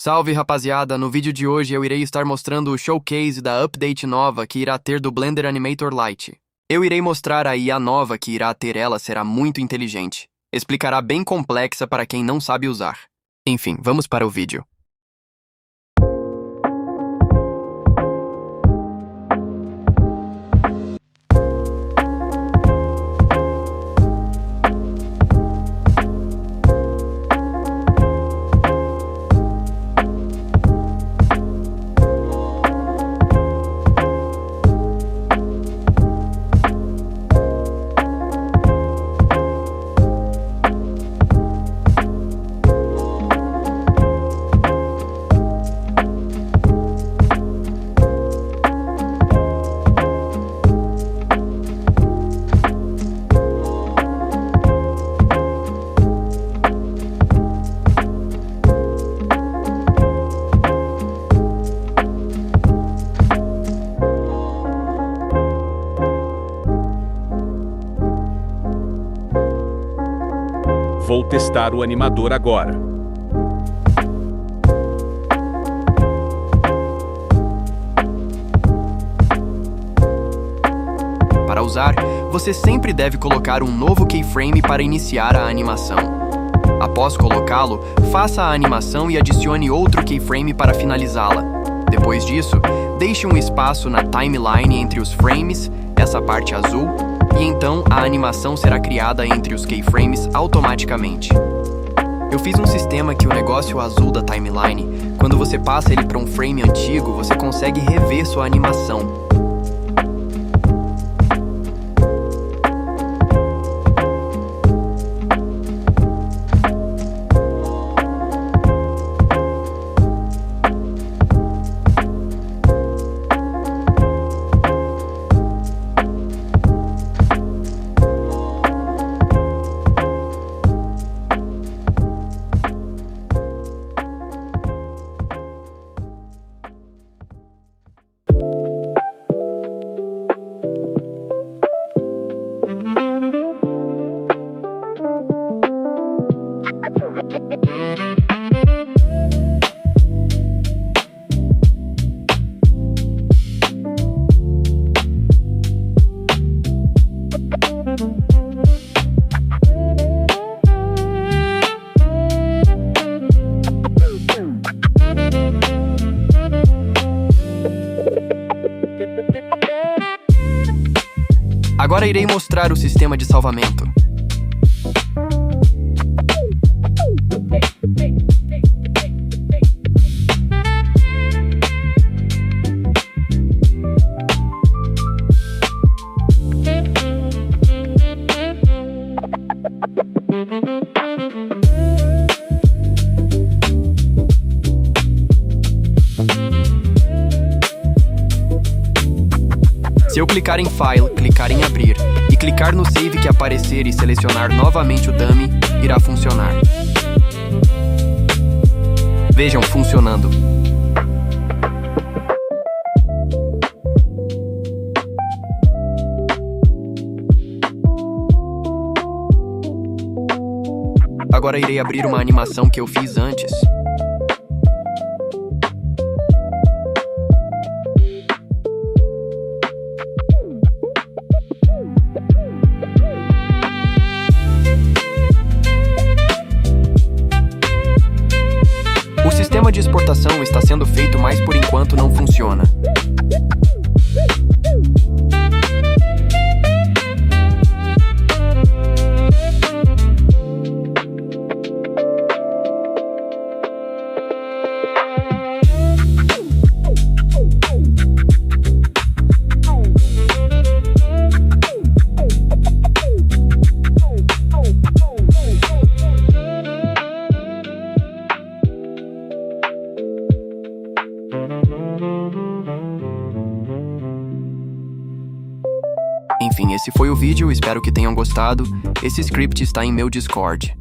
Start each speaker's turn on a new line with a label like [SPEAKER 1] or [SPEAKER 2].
[SPEAKER 1] Salve rapaziada, no vídeo de hoje eu irei estar mostrando o showcase da update nova que irá ter do Blender Animator Lite. Eu irei mostrar a IA nova que irá ter, ela será muito inteligente. Explicará bem complexa para quem não sabe usar. Enfim, vamos para o vídeo.
[SPEAKER 2] Vou testar o animador agora.
[SPEAKER 1] Para usar, você sempre deve colocar um novo keyframe para iniciar a animação. Após colocá-lo, faça a animação e adicione outro keyframe para finalizá-la. Depois disso, deixe um espaço na timeline entre os frames, essa parte azul, e então a animação será criada entre os keyframes automaticamente. Eu fiz um sistema que o negócio azul da timeline, quando você passa ele para um frame antigo, você consegue rever sua animação. Agora irei mostrar o sistema de salvamento. Se eu clicar em File, clicar em Abrir e clicar no Save que aparecer e selecionar novamente o dummy, irá funcionar. Vejam, funcionando. Agora irei abrir uma animação que eu fiz antes. O sistema de exportação está sendo feito, mas por enquanto não funciona. Enfim, esse foi o vídeo, espero que tenham gostado. Esse script está em meu Discord.